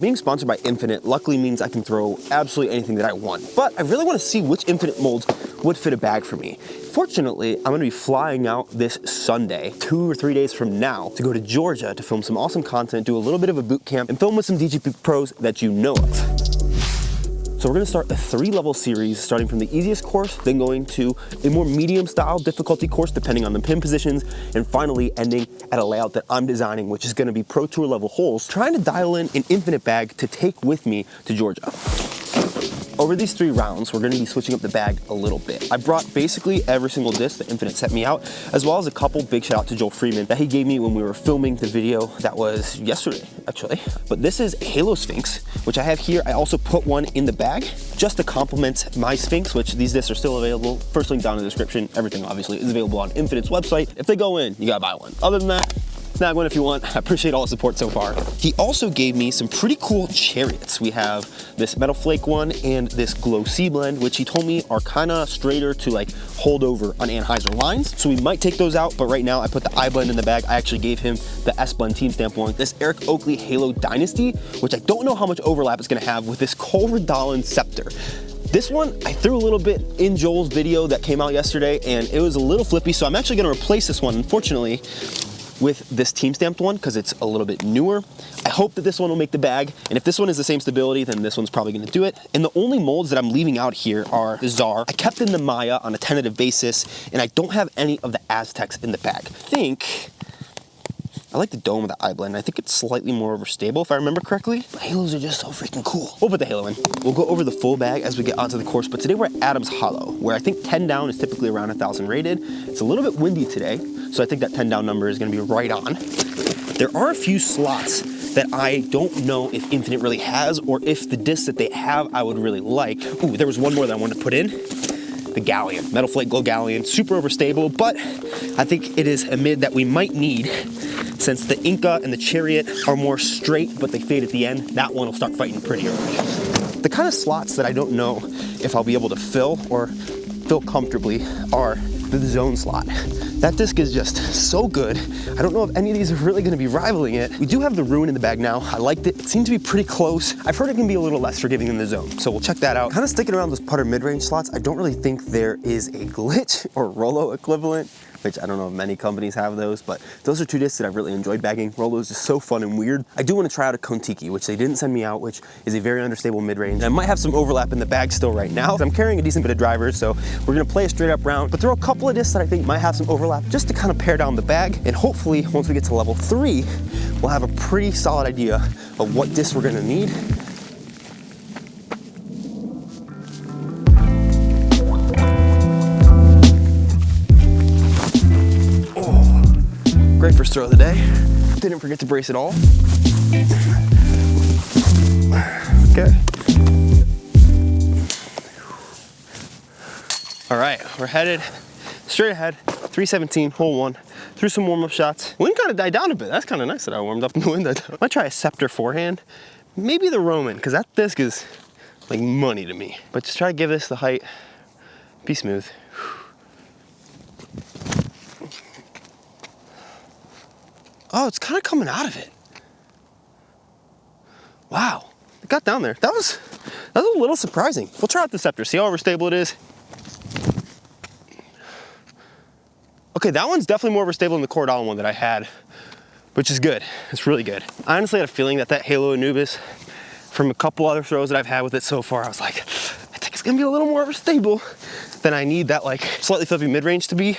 Being sponsored by Infinite luckily means I can throw absolutely anything that I want, but I really want to see which Infinite molds would fit a bag for me. Fortunately, I'm going to be flying out this Sunday, 2 or 3 days from now, to go to Georgia to film some awesome content, do a little bit of a boot camp, and film with some DGP pros that you know of. So we're gonna start a 3-level series, starting from the easiest course, then going to a more medium style difficulty course, depending on the pin positions, and finally ending at a layout that I'm designing, which is gonna be Pro Tour level holes, trying to dial in an Infinite bag to take with me to Georgia. Over these 3 rounds, we're gonna be switching up the bag a little bit. I brought basically every single disc that Infinite sent me out, as well as a couple. Big shout out to Joel Freeman that he gave me when we were filming the video that was yesterday, actually. But this is Halo Sphinx, which I have here. I also put one in the bag just to complement my Sphinx, which these discs are still available. First link down in the description. Everything obviously is available on Infinite's website. If they go in, you gotta buy one. Other than that, snag one if you want. I appreciate all the support so far. He also gave me some pretty cool chariots. We have this Metal Flake one and this Glow C blend, which he told me are kind of straighter to like hold over on Anheuser lines. So we might take those out, but right now I put the I blend in the bag. I actually gave him the S blend team stamp one. This Eric Oakley Halo Dynasty, which I don't know how much overlap it's gonna have with this Cole Redolin Scepter. This one, I threw a little bit in Joel's video that came out yesterday and it was a little flippy, so I'm actually gonna replace this one, unfortunately, with this team stamped one because it's a little bit newer. I hope that this one will make the bag, and if this one is the same stability, then this one's probably gonna do it. And the only molds that I'm leaving out here are the Czar. I kept in the Maya on a tentative basis, and I don't have any of the Aztecs in the bag. I like the dome of the I blend. I think it's slightly more overstable if I remember correctly. But Halos are just so freaking cool. We'll put the Halo in. We'll go over the full bag as we get onto the course, but today we're at Adams Hollow, where I think 10 down is typically around 1,000 rated. It's a little bit windy today, so I think that 10 down number is gonna be right on. There are a few slots that I don't know if Infinite really has, or if the discs that they have I would really like. Ooh, there was one more that I wanted to put in. The Galleon, Metal Flake Glow Galleon, super overstable, but I think it is a mid that we might need since the Inca and the Chariot are more straight, but they fade at the end. That one will start fighting pretty early. The kind of slots that I don't know if I'll be able to fill or fill comfortably are the zone slot. That disc is just so good. I don't know if any of these are really gonna be rivaling it. We do have the Ruin in the bag now. I liked it. It seemed to be pretty close. I've heard it can be a little less forgiving than the zone, so we'll check that out. Kind of sticking around those putter mid-range slots, I don't really think there is a glitch or Rollo equivalent, which I don't know if many companies have those, but those are 2 discs that I've really enjoyed bagging. Rollo is just so fun and weird. I do want to try out a Kontiki, which they didn't send me out, which is a very understable mid-range. I might have some overlap in the bag still right now. I'm carrying a decent bit of drivers, so we're gonna play a straight up round, but throw a couple of discs that I think might have some overlap just to kind of pare down the bag. And hopefully, once we get to level 3, we'll have a pretty solid idea of what discs we're gonna need. Great first throw of the day. Didn't forget to brace it all. Okay. All right, we're headed straight ahead. 317, hole 1. Threw some warm-up shots. Wind kind of died down a bit. That's kind of nice that I warmed up and the wind died down. I might try a Scepter forehand. Maybe the Roman, because that disc is like money to me. But just try to give this the height. Be smooth. Oh, it's kind of coming out of it. Wow, it got down there. That was a little surprising. We'll try out the Scepter, see how overstable it is. Okay, that one's definitely more overstable than the Cordon one that I had, which is good. It's really good. I honestly had a feeling that Halo Anubis, from a couple other throws that I've had with it so far, I was like, I think it's gonna be a little more overstable than I need that like slightly flippy mid-range to be.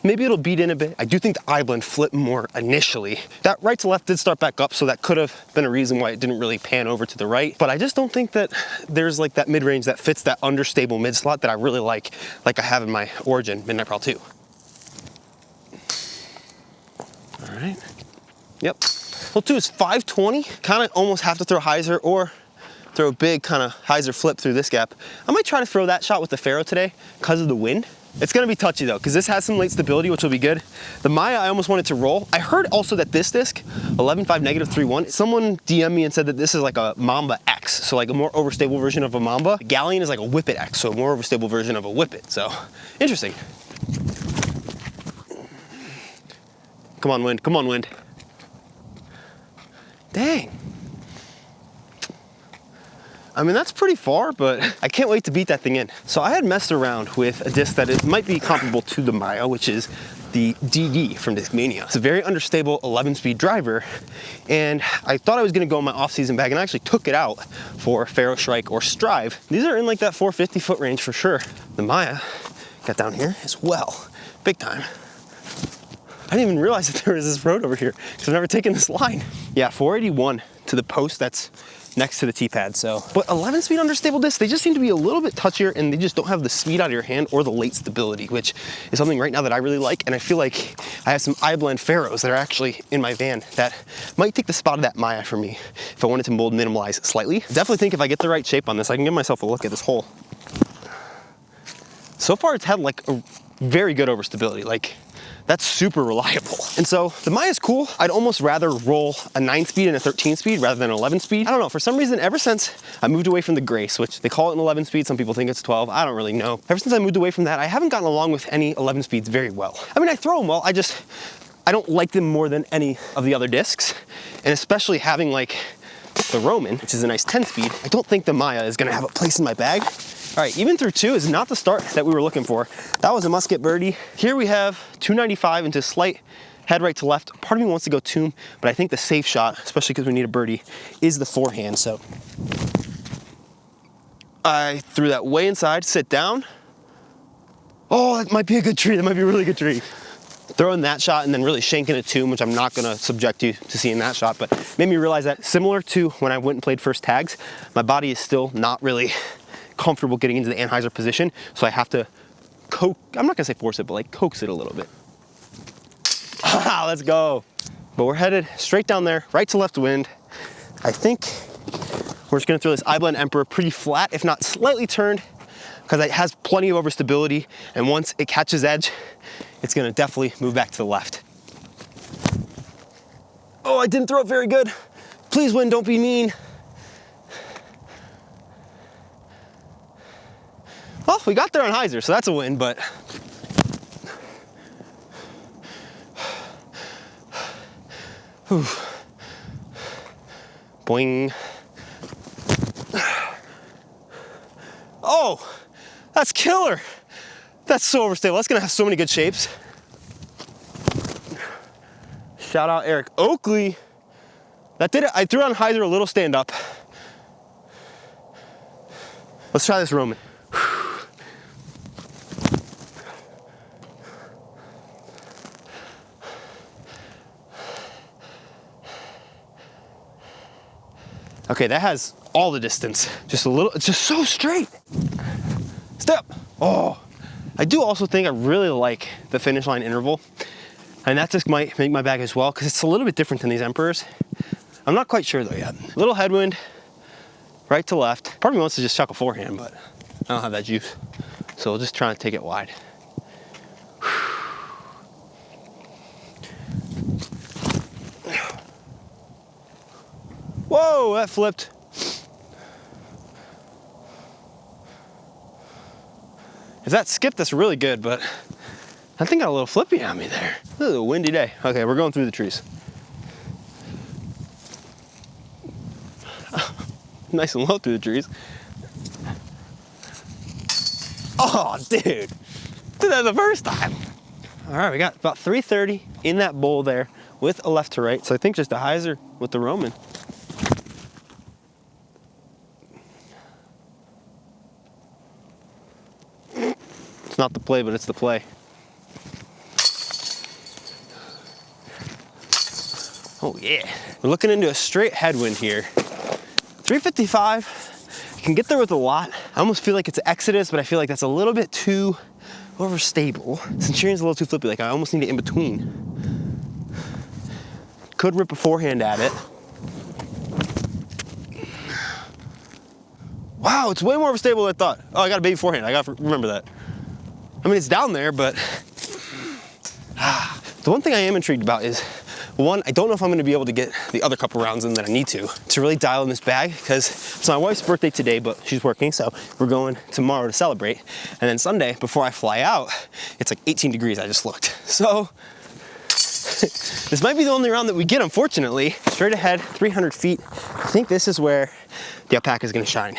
Maybe it'll beat in a bit. I do think the I blend flipped more initially. That right to left did start back up, so that could have been a reason why it didn't really pan over to the right. But I just don't think that there's like that mid-range that fits that understable mid slot that I really like I have in my Origin Midnight Prowl 2. All right, yep. Hole 2 is 520. Kind of almost have to throw hyzer or throw a big kind of hyzer flip through this gap. I might try to throw that shot with the Pharaoh today because of the wind. It's gonna be touchy though, because this has some late stability, which will be good. The Maya, I almost wanted to roll. I heard also that this disc, 11.5 -3.1, someone DM'd me and said that this is like a Mamba X, so like a more overstable version of a Mamba. The Galleon is like a Whippet X, so a more overstable version of a Whippet, so interesting. Come on, wind, come on, wind. Dang. I mean, that's pretty far, but I can't wait to beat that thing in. So I had messed around with a disc that might be comparable to the Maya, which is the DD from Discmania. It's a very understable 11-speed driver, and I thought I was gonna go in my off-season bag, and I actually took it out for Faro Strike or Strive. These are in like that 450 foot range for sure. The Maya got down here as well, big time. I didn't even realize that there was this road over here because I've never taken this line. Yeah, 481 to the post that's next to the T-pad, so. But 11-speed understable discs, they just seem to be a little bit touchier, and they just don't have the speed out of your hand or the late stability, which is something right now that I really like. And I feel like I have some iBlend Faros that are actually in my van that might take the spot of that Maya for me if I wanted to mold minimalize slightly. Definitely think if I get the right shape on this, I can give myself a look at this hole. So far, it's had like a very good overstability. Like, that's super reliable. And so the Maya's cool. I'd almost rather roll a 9-speed and a 13-speed rather than an 11-speed. I don't know, for some reason, ever since I moved away from the Grace, which they call it an 11-speed, some people think it's 12, I don't really know. Ever since I moved away from that, I haven't gotten along with any 11-speeds very well. I mean, I throw them well, I don't like them more than any of the other discs. And especially having like the Roman, which is a nice 10-speed, I don't think the Maya is gonna have a place in my bag. All right, even through 2 is not the start that we were looking for. That was a musket birdie. Here we have 295 into slight head right to left. Part of me wants to go tomb, but I think the safe shot, especially because we need a birdie, is the forehand. So I threw that way inside, sit down. Oh, that might be a good tree. That might be a really good tree. Throwing that shot and then really shanking a tomb, which I'm not gonna subject you to seeing that shot, but made me realize that similar to when I went and played first tags, my body is still not really comfortable getting into the anhyzer position, so I have to I'm not gonna say force it, but like coax it a little bit. Let's go. But we're headed straight down there, right to left wind. I think we're just gonna throw this iBlend Emperor pretty flat, if not slightly turned, because it has plenty of overstability, and once it catches edge, it's gonna definitely move back to the left. Oh, I didn't throw it very good. Please, wind, don't be mean. Well, we got there on hyzer, so that's a win, but whew. Boing. Oh, that's killer. That's so overstable. That's gonna have so many good shapes. Shout out Eric Oakley. That did it. I threw on hyzer a little stand up. Let's try this Roman. Okay, that has all the distance. Just a little, it's just so straight. Step. Oh, I do also think I really like the finish line interval. And that disc might make my bag as well, because it's a little bit different than these Emperors. I'm not quite sure though yet. Little headwind, right to left. Part of me wants to just chuck a forehand, but I don't have that juice. So we'll just try to take it wide. Whoa, that flipped. If that skipped, that's really good, but that thing got a little flippy on me there. This is a windy day. Okay, we're going through the trees. Nice and low through the trees. Oh, dude. Did that the first time. All right, we got about 330 in that bowl there with a left to right. So I think just a hyzer with the Roman. It's not the play, but it's the play. Oh yeah. We're looking into a straight headwind here. 355, you can get there with a lot. I almost feel like it's Exodus, but I feel like that's a little bit too overstable. Centurion's a little too flippy, like I almost need it in between. Could rip a forehand at it. Wow, it's way more stable than I thought. Oh, I got a baby forehand, I gotta remember that. I mean, it's down there, but the one thing I am intrigued about is, one, I don't know if I'm gonna be able to get the other couple rounds in that I need to really dial in this bag, because it's my wife's birthday today, but she's working, so we're going tomorrow to celebrate. And then Sunday, before I fly out, it's like 18 degrees, I just looked. So This might be the only round that we get, unfortunately. Straight ahead, 300 feet. I think this is where the Alpaca is gonna shine.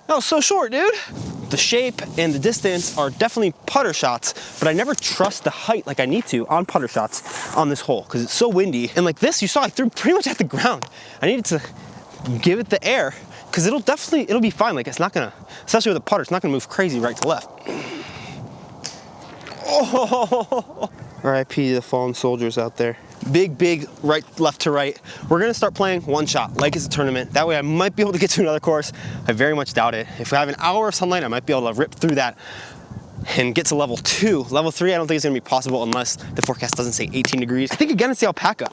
That was so short, dude. The shape and the distance are definitely putter shots, but I never trust the height like I need to on putter shots on this hole because it's so windy. And like this, you saw I threw pretty much at the ground. I needed to give it the air because it'll be fine. Like it's not gonna, especially with a putter, it's not gonna move crazy right to left. Oh, RIP to the fallen soldiers out there. Big right, left to right. We're gonna start playing one shot like it's a tournament. That way I might be able to get to another course. I very much doubt it. If we have an hour of sunlight, I might be able to rip through that and get to level 2. Level 3, I don't think it's gonna be possible unless the forecast doesn't say 18 degrees. I think again, it's the Alpaca.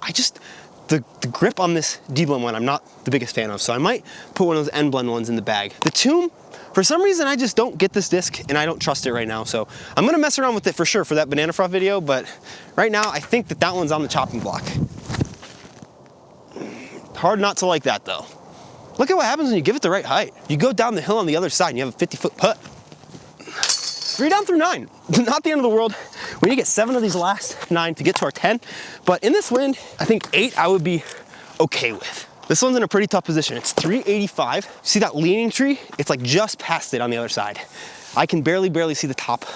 The grip on this D-Blend one, I'm not the biggest fan of, so I might put one of those N-Blend ones in the bag. The Tomb, for some reason, I just don't get this disc and I don't trust it right now, so I'm gonna mess around with it for sure for that Banana Froth video, but right now, I think that one's on the chopping block. Hard not to like that though. Look at what happens when you give it the right height. You go down the hill on the other side and you have a 50-foot putt. 3 down through 9, not the end of the world. We need to get 7 of these last 9 to get to our 10, but in this wind, I think 8 I would be okay with. This one's in a pretty tough position. It's 385. See that leaning tree? It's like just past it on the other side. I can barely see the top.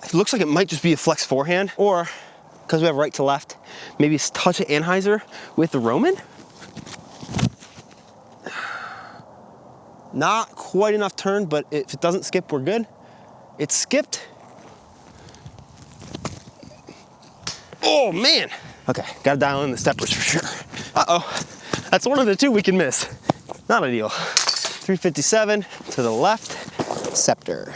It looks like it might just be a flex forehand, or because we have right to left, maybe a touch of Anheuser with the Roman. Not quite enough turn, but if it doesn't skip, we're good. It skipped. Oh man. Okay, gotta dial in the steppers for sure. Uh-oh, that's one of the 2 we can miss. Not ideal. 357 to the left, Scepter.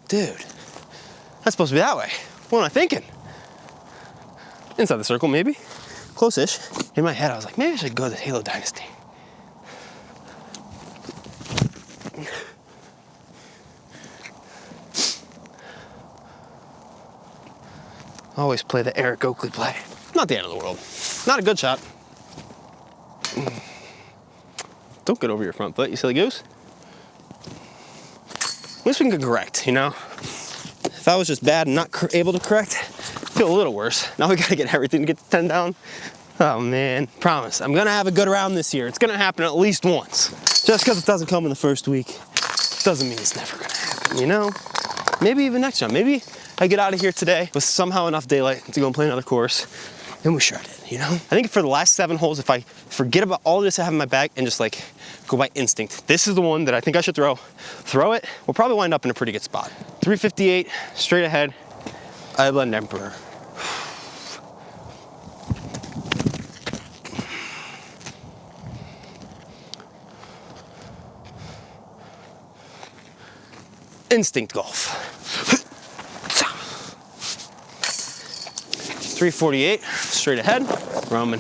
Dude, that's supposed to be that way. What am I thinking? Inside the circle, maybe? Close-ish. In my head, I was like, maybe I should go to the Halo Dynasty. Always play the Eric Oakley play. Not the end of the world. Not a good shot. Don't get over your front foot, you silly goose. At least we can correct, you know? If I was just bad and not able to correct, I'd feel a little worse. Now we gotta get everything to get to 10 down. Oh man, promise. I'm gonna have a good round this year. It's gonna happen at least once. Just because it doesn't come in the first week, doesn't mean it's never gonna happen, you know? Maybe even next time. Maybe I get out of here today with somehow enough daylight to go and play another course, and we shred it, you know? I think for the last 7 holes, if I forget about all this I have in my bag and just like go by instinct, this is the one that I think I should throw. Throw it, we'll probably wind up in a pretty good spot. 358, straight ahead, I-Blend Emperor. Instinct golf. 348, straight ahead, Roman.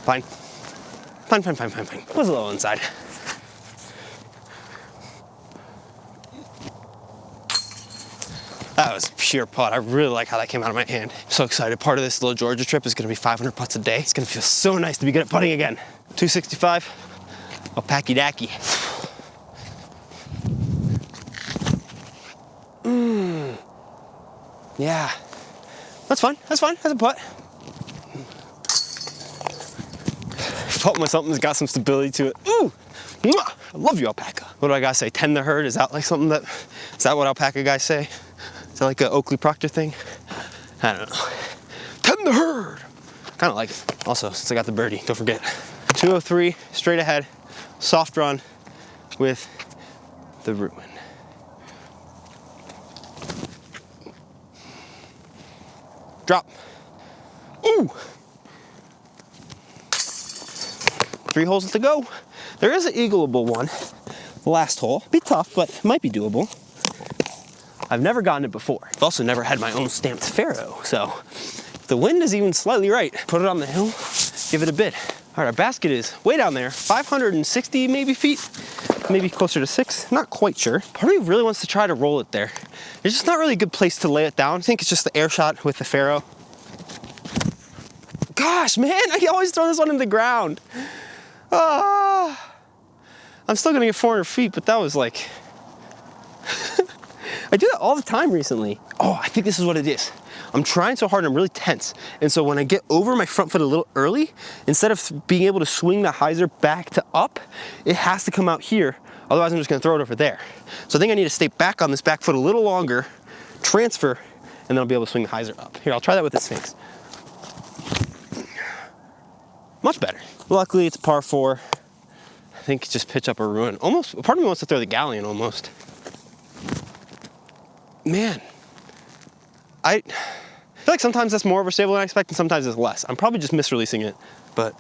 Fine. Fine. Was a little inside. That was pure putt. I really like how that came out of my hand. I'm so excited. Part of this little Georgia trip is gonna be 500 putts a day. It's gonna feel so nice to be good at putting again. 265, Alpaca Dacky. Yeah, that's fine, that's a putt. Felt my something's got some stability to it. Ooh, I love you, Alpaca. What do I gotta say, tend the herd? Is that like something that, is that what Alpaca guys say? Is that like an Oakley Proctor thing? I don't know. Tend the herd. Kind of like it. Also, since I got the birdie, don't forget. 203, straight ahead, soft run with the Ruin. Drop. Ooh. 3 holes to go. There is an eagleable one. The last hole. Be tough, but it might be doable. I've never gotten it before. I've also never had my own stamped Faro, so if the wind is even slightly right, put it on the hill, give it a bid. All right, our basket is way down there, 560 maybe feet. maybe closer to 6, not quite sure. Part of me really wants to try to roll it there. It's just not really a good place to lay it down. I think it's just the air shot with the Faro. Gosh, man, I can always throw this one in the ground. I'm still gonna get 400 feet, but that was like, I do that all the time recently. Oh, I think this is what it is. I'm trying so hard and I'm really tense. And so when I get over my front foot a little early, instead of being able to swing the hyzer back to up, it has to come out here. Otherwise I'm just gonna throw it over there. So I think I need to stay back on this back foot a little longer, transfer, and then I'll be able to swing the hyzer up. Here, I'll try that with the Sphinx. Much better. Luckily it's a par 4. I think just pitch up a ruin. Almost, part of me wants to throw the Galleon almost. Man, I feel like sometimes that's more overstable than I expect and sometimes it's less. I'm probably just misreleasing it, but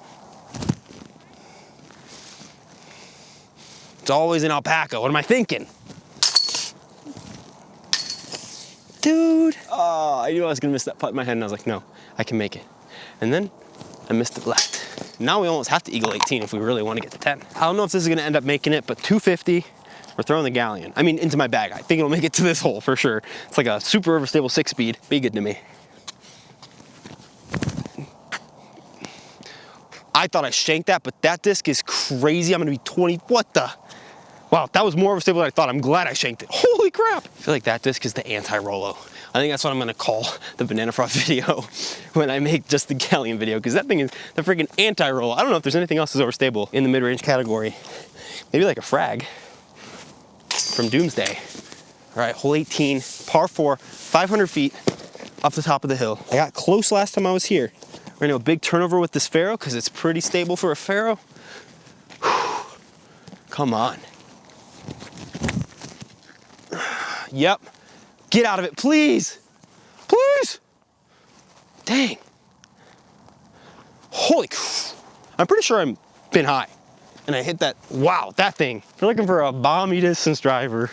it's always an alpaca. What am I thinking? Dude, oh, I knew I was gonna miss that putt in my head and I was like, no, I can make it. And then I missed it left. Now we almost have to eagle 18 if we really want to get to 10. I don't know if this is gonna end up making it, but 250, we're throwing the Galleon. I mean, into my bag. I think it'll make it to this hole for sure. It's like a super overstable 6-speed. Be good to me. I thought I shanked that, but that disc is crazy. I'm gonna be 20, what the? Wow, that was more overstable than I thought. I'm glad I shanked it. Holy crap. I feel like that disc is the anti-Rollo. I think that's what I'm gonna call the Banana Frost video when I make just the Galleon video, because that thing is the freaking anti-Rollo. I don't know if there's anything else that's overstable in the mid-range category. Maybe like a frag from Doomsday. All right, hole 18, par 4, 500 feet up the top of the hill. I got close last time I was here. We're gonna do a big turnover with this Faro because it's pretty stable for a Faro. Come on. Yep. Get out of it, please. Please. Dang. Holy crap. I'm pretty sure I'm pin high. And I hit that, wow, that thing. If you're looking for a bomby distance driver,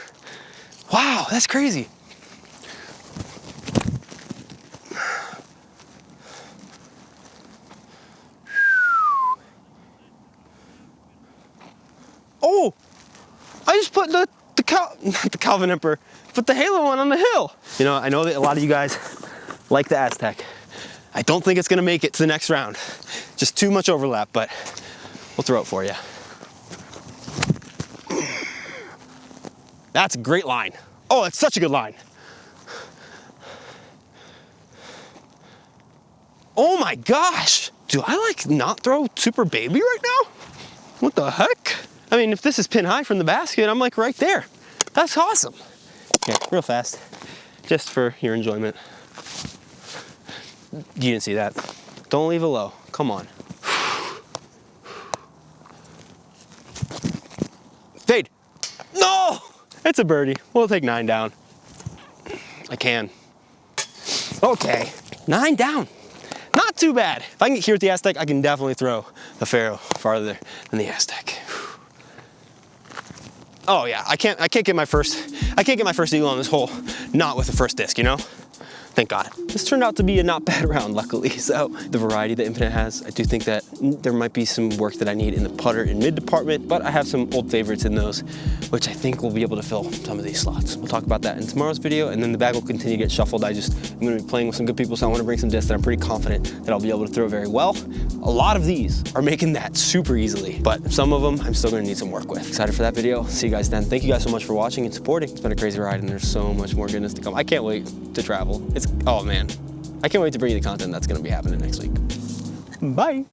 wow, that's crazy. Oh, I just put not the Calvin Emperor, but the Halo one on the hill. You know, I know that a lot of you guys like the Aztec. I don't think it's gonna make it to the next round. Just too much overlap, but we'll throw it for you. That's a great line. Oh, that's such a good line. Oh my gosh. Do I like not throw super baby right now? What the heck? I mean, if this is pin high from the basket, I'm like right there. That's awesome. Here, real fast, just for your enjoyment. You didn't see that. Don't leave it low, come on. Fade. No! It's a birdie. We'll take 9 down. I can. Okay, 9 down. Not too bad. If I can get here with the Aztec, I can definitely throw the Faro farther than the Aztec. Oh yeah, I can't get my first eagle on this hole, not with the first disc, you know? Thank God. This turned out to be a not bad round, luckily. So the variety that Infinite has, I do think that there might be some work that I need in the putter and mid department, but I have some old favorites in those, which I think will be able to fill some of these slots. We'll talk about that in tomorrow's video, and then the bag will continue to get shuffled. I'm gonna be playing with some good people, so I wanna bring some discs that I'm pretty confident that I'll be able to throw very well. A lot of these are making that super easily, but some of them I'm still gonna need some work with. Excited for that video. See you guys then. Thank you guys so much for watching and supporting. It's been a crazy ride, and there's so much more goodness to come. I can't wait to travel. Oh man, I can't wait to bring you the content that's gonna be happening next week. Bye.